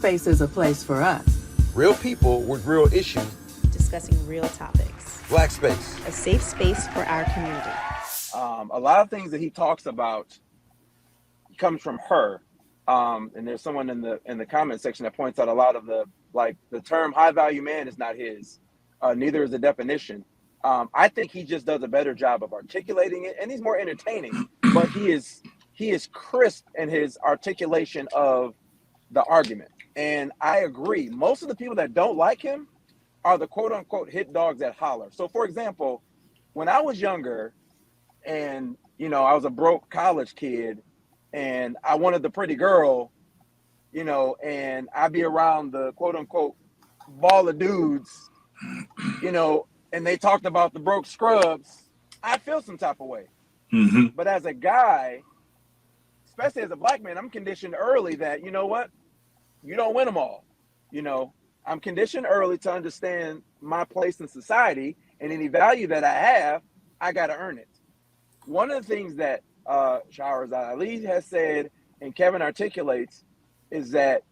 space is a place for us. Real people with real issues. Discussing real topics. Black space. A safe space for our community. A lot of things that he talks about comes from her. And there's someone in the comment section that points out a lot of the term high value man is not his. Neither is the definition. I think he just does a better job of articulating it, and he's more entertaining, but he is crisp in his articulation of the argument. And I agree. Most of the people that don't like him are the quote unquote hit dogs at Holler. So for example, when I was younger and, I was a broke college kid and I wanted the pretty girl, and I'd be around the quote unquote ball of dudes, and they talked about the broke scrubs, I feel some type of way. Mm-hmm. But as a guy, especially as a black man, I'm conditioned early that, you know what? You don't win them all. I'm conditioned early to understand my place in society, and any value that I have, I got to earn it. One of the things that Shahrazad Ali has said and Kevin articulates is that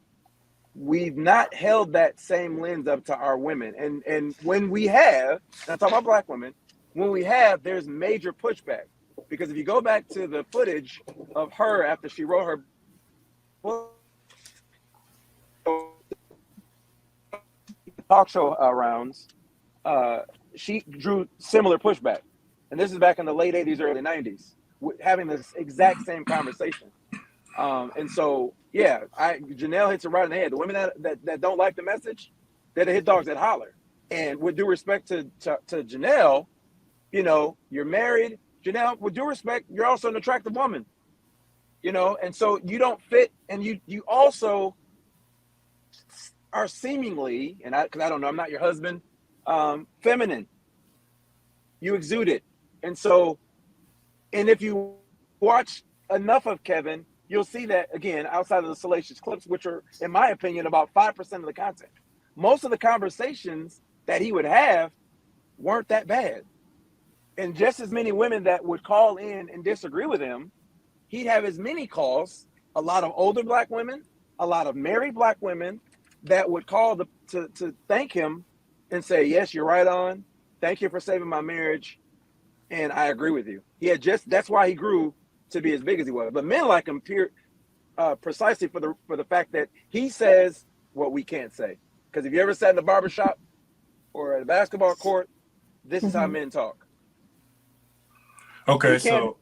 we've not held that same lens up to our women. And when we have, and I'm talking about black women, when we have, there's major pushback. Because if you go back to the footage of her after she wrote her book, talk show rounds, she drew similar pushback. And this is back in the late 80s, early 90s, having this exact same conversation. And so, yeah, Janelle hits it right in the head. The women that don't like the message, they're the hit dogs that holler. And with due respect to Janelle, you're married. Janelle, with due respect, you're also an attractive woman. And so you don't fit, and you also are seemingly, because I don't know, I'm not your husband, feminine. You exude it. And so, and if you watch enough of Kevin, you'll see that, again, outside of the salacious clips, which are, in my opinion, about 5% of the content. Most of the conversations that he would have weren't that bad. And just as many women that would call in and disagree with him, he'd have as many calls, a lot of older black women, a lot of married black women that would call to thank him and say, yes, you're right on. Thank you for saving my marriage. And I agree with you. That's why he grew to be as big as he was. But men like him precisely for the fact that he says what we can't say. Because if you ever sat in a barbershop or at a basketball court, this is how men talk. Okay, you can't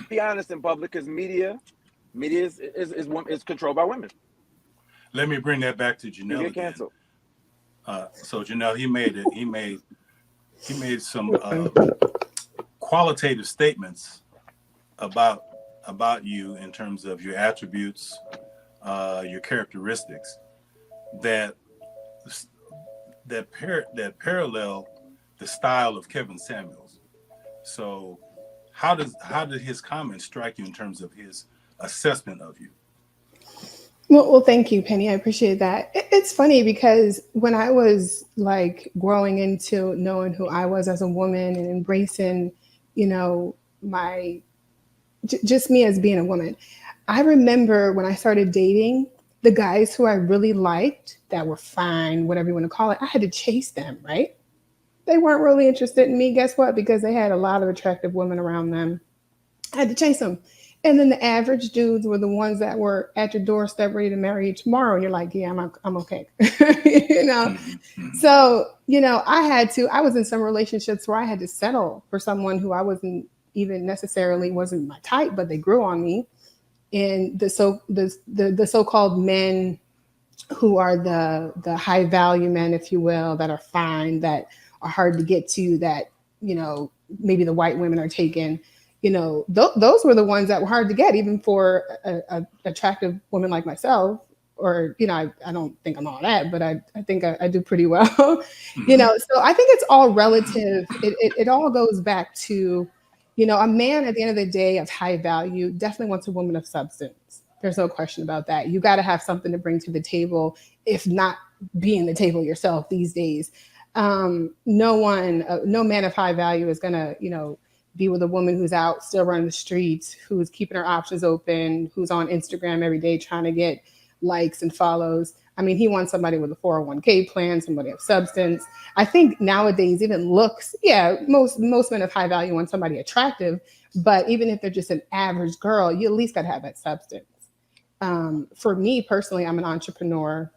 be honest in public because media is controlled by women. Let me bring that back to Janelle. You get canceled. So Janelle, he made some qualitative statements about you in terms of your attributes, your characteristics that parallel the style of Kevin Samuels. So how did his comments strike you in terms of his assessment of you? Well, thank you, Penny. I appreciate that. It's funny because when I was growing into knowing who I was as a woman and embracing, just me as being a woman, I remember when I started dating, the guys who I really liked that were fine, whatever you want to call it, I had to chase them, right? They weren't really interested in me. Guess what? Because they had a lot of attractive women around them. I had to chase them. And then the average dudes were the ones that were at your doorstep ready to marry you tomorrow. And you're like, yeah, I'm okay. So, I was in some relationships where I had to settle for someone who I wasn't even necessarily wasn't my type, but they grew on me. And the so-called men who are the high value men, if you will, that are fine, that are hard to get to, that, maybe the white women are taking. Those were the ones that were hard to get, even for a attractive woman like myself. Or, I don't think I'm all that, but I think I do pretty well. So I think it's all relative. It all goes back to, a man at the end of the day of high value definitely wants a woman of substance. There's no question about that. You got to have something to bring to the table, if not being the table yourself these days. No man of high value is going to, be with a woman who's out still running the streets, who's keeping her options open, who's on Instagram every day trying to get likes and follows. I mean, he wants somebody with a 401k plan, somebody of substance. I think nowadays even looks, yeah, most men of high value want somebody attractive, but even if they're just an average girl, you at least got to have that substance. For me personally, I'm an entrepreneur.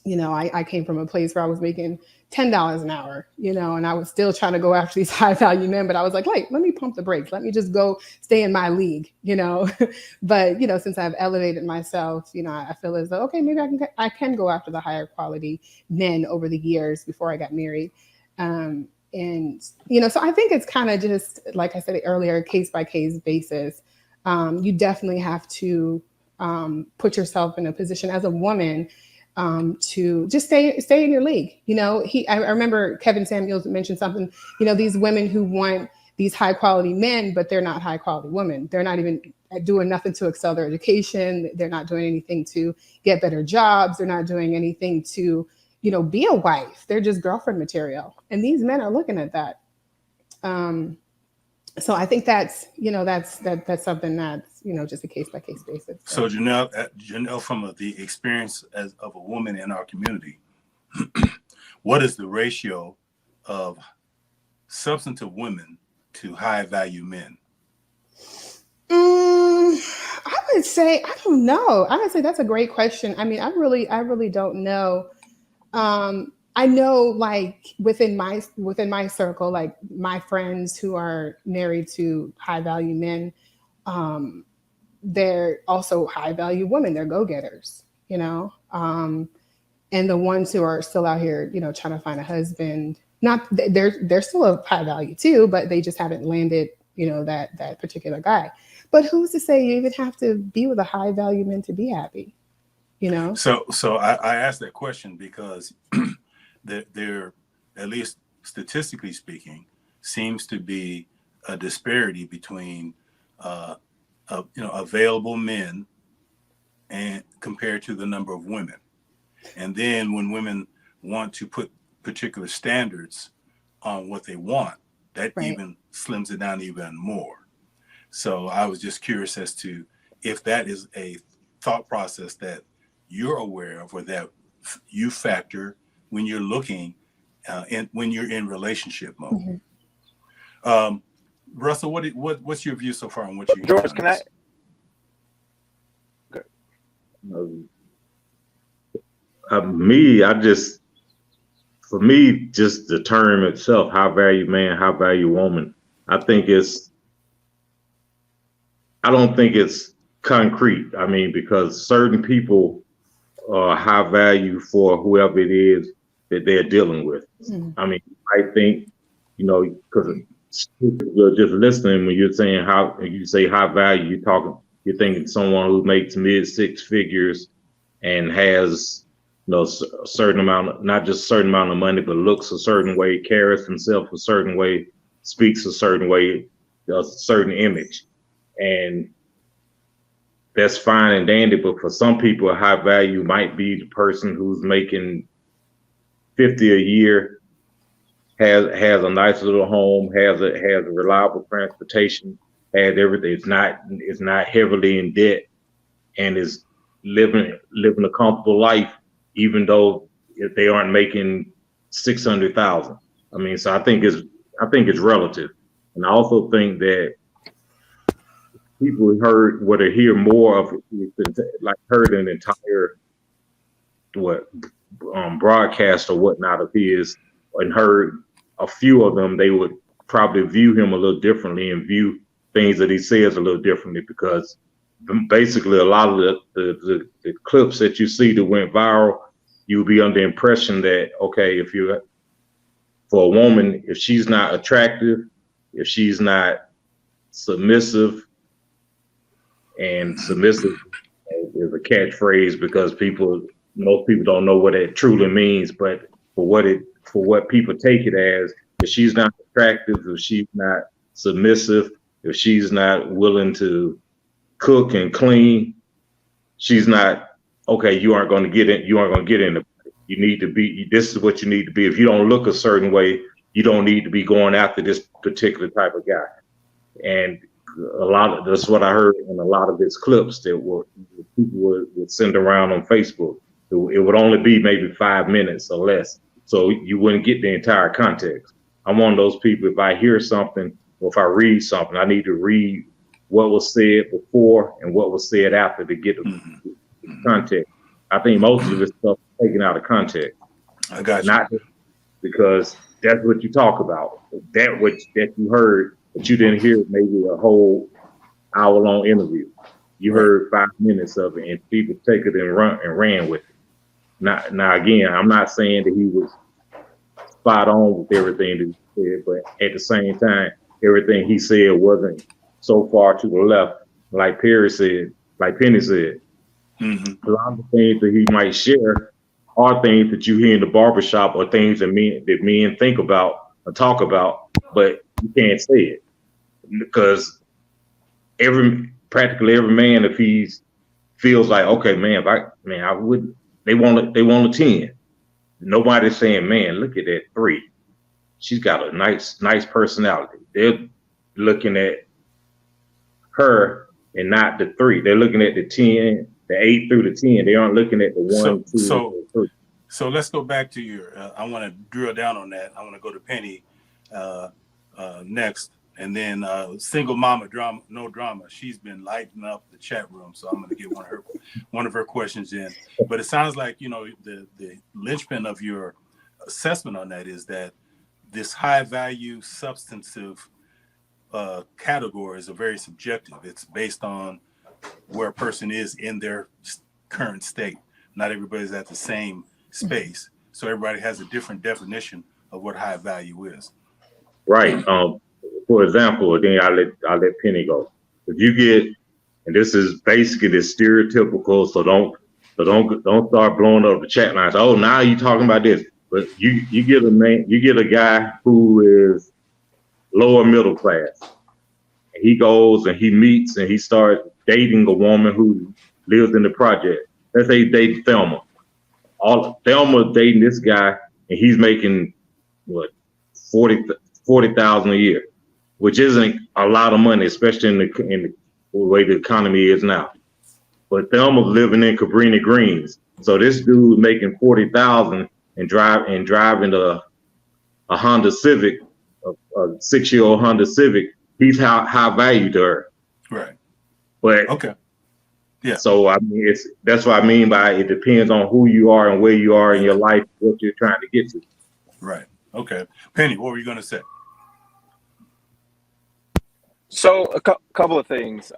You know, I came from a place where I was making $10 an hour, you know, and I was still trying to go after these high value men, but I was like, wait, let me pump the brakes. Let me just go stay in my league, you know. But, you know, since I've elevated myself, you know, I feel as though, okay, maybe I can go after the higher quality men over the years before I got married. And, you know, so I think it's kind of just, like I said earlier, case by case basis. You definitely have to put yourself in a position as a woman to just stay in your league. You know, I remember Kevin Samuels mentioned something, you know, these women who want these high quality men, but they're not high quality women. They're not even doing nothing to excel their education. They're not doing anything to get better jobs. They're not doing anything to, you know, be a wife. They're just girlfriend material. And these men are looking at that. So I think that's, you know, that's something that's, you know, just a case by case basis. So Janelle, from the experience of a woman in our community, what is the ratio of substantive women to high value men? I would say, I don't know. I would say that's a great question. I mean, I really don't know. I know, like within my circle, like my friends who are married to high value men, they're also high value women. They're go-getters, you know. And the ones who are still out here, you know, trying to find a husband, not they're still of high value too, but they just haven't landed, you know, that particular guy. But who's to say you even have to be with a high value man to be happy, you know? So I asked that question because there, at least statistically speaking, seems to be a disparity between available men and compared to the number of women. And then when women want to put particular standards on what they want, that Right. even slims it down even more. So I was just curious as to if that is a thought process that you're aware of or that you factor when you're looking when you're in relationship mode. Mm-hmm. Russell, what's your view so far on what you George? Can I? For me, just the term itself, high value man, high value woman, I don't think it's concrete. I mean, because certain people are high value for whoever it is that they're dealing with. Mm. I mean, I think, you know, because you're just listening when you're saying you say high value, you're thinking someone who makes mid six figures and has, you know, a certain amount, not just a certain amount of money, but looks a certain way, carries himself a certain way, speaks a certain way, a certain image. And that's fine and dandy, but for some people, a high value might be the person who's making 50 a year, has a nice little home, has a reliable transportation, has everything. It's not heavily in debt, and is living a comfortable life, even though if they aren't making 600,000. I mean, so I think it's relative, and I also think that people hear more of it, like heard an entire broadcast or whatnot of his, and heard a few of them, they would probably view him a little differently and view things that he says a little differently, because basically a lot of the clips that you see that went viral, you'll be under the impression that, okay, for a woman, if she's not attractive, if she's not submissive, and submissive is a catchphrase because most people don't know what it truly means, but for what people take it as, if she's not attractive, if she's not submissive, if she's not willing to cook and clean, she's not okay. You aren't going to get in. You aren't going to get in. You need to be. This is what you need to be. If you don't look a certain way, you don't need to be going after this particular type of guy. And that's what I heard in a lot of his clips that people would send around on Facebook. it would only be maybe 5 minutes or less. So you wouldn't get the entire context. I'm one of those people, if I hear something or if I read something, I need to read what was said before and what was said after to get the context. I think most of this stuff is taken out of context. I got you. Not because that's what you talk about. That you heard, but you didn't hear maybe a whole hour-long interview. You heard 5 minutes of it, and people take it and ran with it. Now again, I'm not saying that he was spot on with everything that he said, but at the same time, everything he said wasn't so far to the left, like Penny said. A lot of the things that he might share are things that you hear in the barbershop or things that men think about or talk about, but you can't say it because practically every man, if he feels like, okay, man, I wouldn't. They want a 10. Nobody's saying, man, look at that 3. She's got a nice personality. They're looking at her and not the 3. They're looking at the 10, the 8 through the 10. They aren't looking at the 1, 2, 3. So let's go back to your. I want to drill down on that. I want to go to Penny next, and then single mama drama, no drama. She's been lighting up the chat room, so I'm going to get one of her questions in. But it sounds like the linchpin of your assessment on that is that this high value substantive categories are very subjective. It's based on where a person is in their current state. Not everybody's at the same space, so everybody has a different definition of what high value is. Right. For example, then I'll let Penny go. If you get, and this is basically the stereotypical, so don't start blowing up the chat lines. Oh, now you're talking about this, but you get a guy who is lower middle class. And he goes and he meets and he starts dating a woman who lives in the project. Let's say he dates Thelma. Thelma dating this guy and he's making what, $40,000 a year, which isn't a lot of money, especially in the way the economy is now. But Thelma's living in Cabrini Greens, so this dude making $40,000 and driving a Honda Civic, a 6-year-old Honda Civic. He's high value to her. Right. But okay. Yeah. So I mean, that's what I mean by it depends on who you are and where you are in your life, what you're trying to get to. Right. Okay. Penny, what were you going to say? So a couple of things.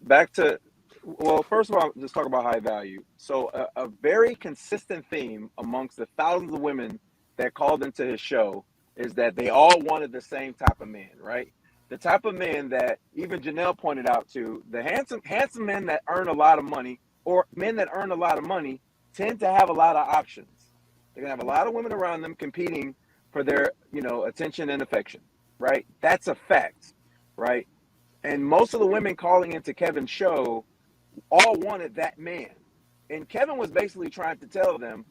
Back to, well, first of all, just talk about high value. So a very consistent theme amongst the thousands of women that called into his show is that they all wanted the same type of man, right? The type of man that even Janelle pointed out to, the handsome men that earn a lot of money, or men that earn a lot of money, tend to have a lot of options. They're gonna have a lot of women around them competing for their, attention and affection, right? That's a fact, right? And most of the women calling into Kevin's show all wanted that man. And Kevin was basically trying to tell them,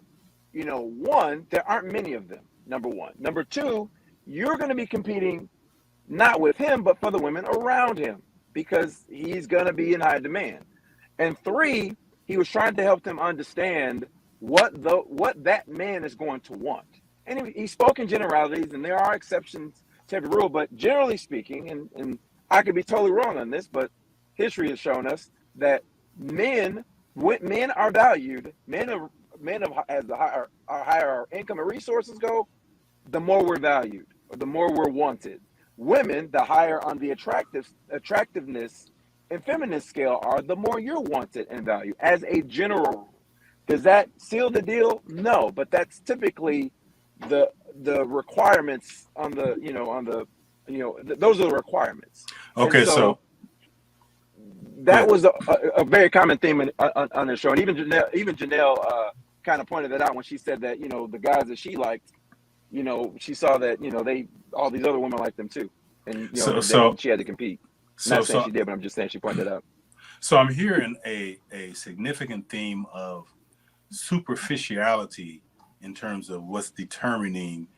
one, there aren't many of them, number one. Number two, you're going to be competing not with him, but for the women around him because he's going to be in high demand. And three, he was trying to help them understand what that man is going to want. And he spoke in generalities, and there are exceptions to every rule, but generally speaking, and I could be totally wrong on this, but history has shown us that men are valued. As the higher our income and resources go, the more we're valued, or the more we're wanted. Women, the higher on the attractiveness and feminist scale are, the more you're wanted and valued. As a general rule, does that seal the deal? No, but that's typically the requirements on the those are the requirements. Okay, so that was a very common theme on the show, and even Janelle kind of pointed that out when she said that the guys that she liked, she saw that all these other women liked them too, and she had to compete. Not saying she did, but I'm just saying she pointed it out. So I'm hearing a significant theme of superficiality in terms of what's determining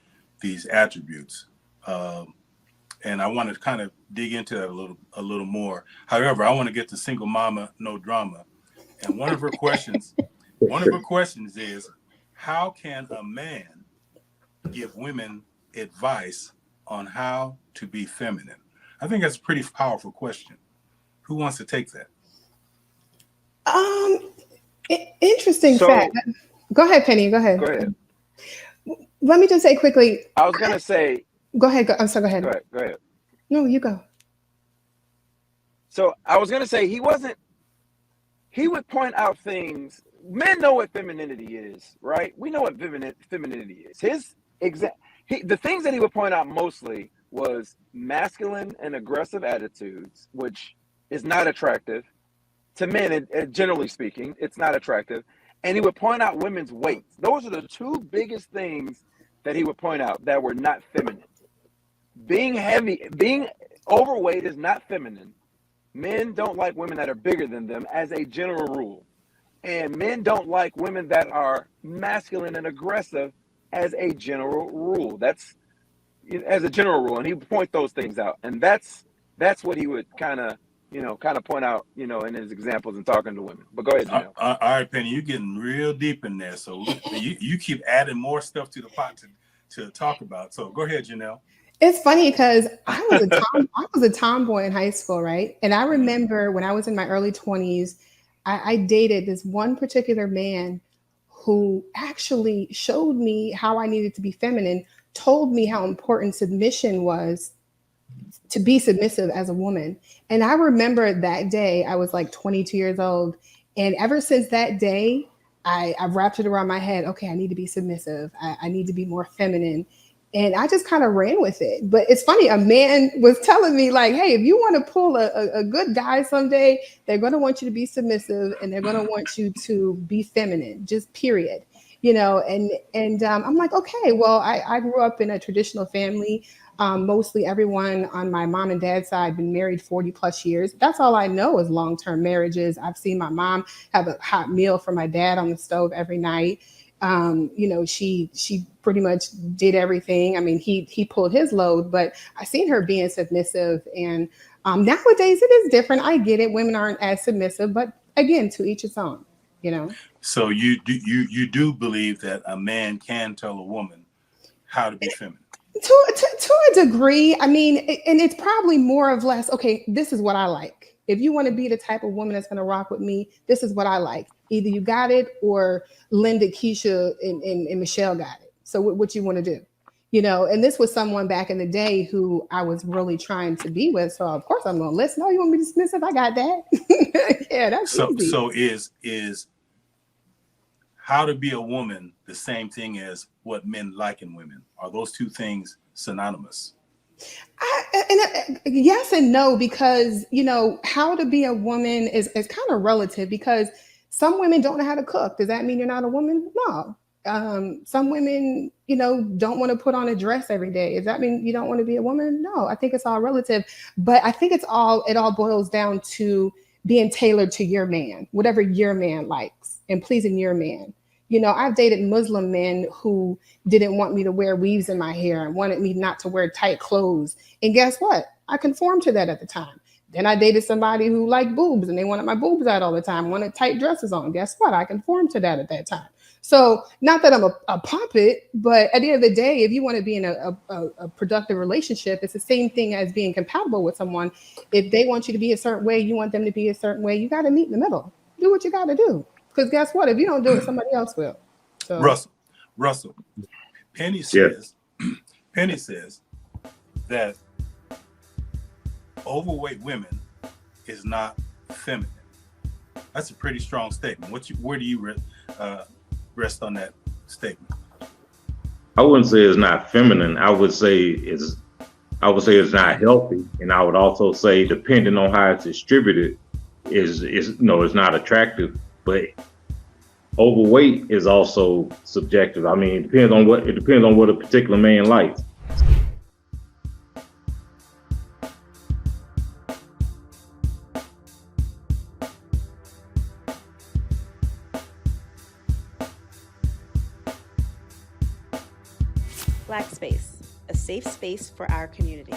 these attributes. And I want to kind of dig into that a little more. However, I want to get to single mama, no drama. And one of her questions One of her questions is, how can a man give women advice on how to be feminine? I think that's a pretty powerful question. Who wants to take that? Interesting So fact. Go ahead, Penny. Go ahead. go ahead. Let me just say quickly. I was gonna say, Go ahead. I'm sorry. Go go ahead. ahead, go ahead. No, you go. So I was gonna say he would point out things. Men know what femininity is, right? We know what femininity is. The things that he would point out mostly was masculine and aggressive attitudes, which is not attractive to men. Generally speaking, it's not attractive. And he would point out women's weights. Those are the two biggest things that he would point out that were not feminine. Being overweight is not feminine. Men don't like women that are bigger than them as a general rule. And men don't like women that are masculine and aggressive as a general rule. That's as a general rule. And he would point those things out. And that's what he would kind of point out, in his examples and talking to women. But go ahead, Janelle. All right, Penny, you're getting real deep in there. So you keep adding more stuff to the pot to talk about. So go ahead, Janelle. It's funny because I was a tomboy in high school, right? And I remember when I was in my early 20s, I dated this one particular man who actually showed me how I needed to be feminine, told me how important submission was, to be submissive as a woman. And I remember that day, I was like 22 years old. And ever since that day, I've wrapped it around my head. Okay, I need to be submissive. I need to be more feminine. And I just kind of ran with it. But it's funny, a man was telling me like, hey, if you want to pull a good guy someday, they're going to want you to be submissive and they're going to want you to be feminine, just period. And I'm like, okay, well, I grew up in a traditional family. Mostly everyone on my mom and dad's side been married 40 plus years. That's all I know is long-term marriages. I've seen my mom have a hot meal for my dad on the stove every night. She pretty much did everything. I mean, he pulled his load, but I seen her being submissive. And nowadays it is different. I get it. Women aren't as submissive, but again, to each its own, So you do believe that a man can tell a woman how to be feminine? To a degree. I mean, and it's probably more of less, okay, this is what I like. If you want to be the type of woman that's going to rock with me, this is what I like. Either you got it or Linda, Keisha, and Michelle got it. So what you want to do, and this was someone back in the day who I was really trying to be with. So of course I'm going to listen. Oh, you want me to be dismissive? I got that. Yeah, that's easy. So is how to be a woman the same thing as what men like in women? Are those two things synonymous? Yes and no, because how to be a woman is kind of relative, because some women don't know how to cook. Does that mean you're not a woman? No. Some women, don't want to put on a dress every day. Does that mean you don't want to be a woman? No, I think it's all relative. But I think it all boils down to being tailored to your man, whatever your man likes, and pleasing your man. I've dated Muslim men who didn't want me to wear weaves in my hair and wanted me not to wear tight clothes. And guess what? I conformed to that at the time. Then I dated somebody who liked boobs and they wanted my boobs out all the time, wanted tight dresses on. Guess what? I conformed to that at that time. So not that I'm a puppet, but at the end of the day, if you want to be in a productive relationship, it's the same thing as being compatible with someone. If they want you to be a certain way, you want them to be a certain way, you got to meet in the middle. Do what you got to do. Because guess what? If you don't do it, somebody else will. So. Russell, Penny says that overweight women is not feminine. That's a pretty strong statement. Where do you rest on that statement? I wouldn't say it's not feminine. I would say it's not healthy, and I would also say, depending on how it's distributed, it's not attractive. But overweight is also subjective. I mean, it depends on what a particular man likes. Black Space, a safe space for our community.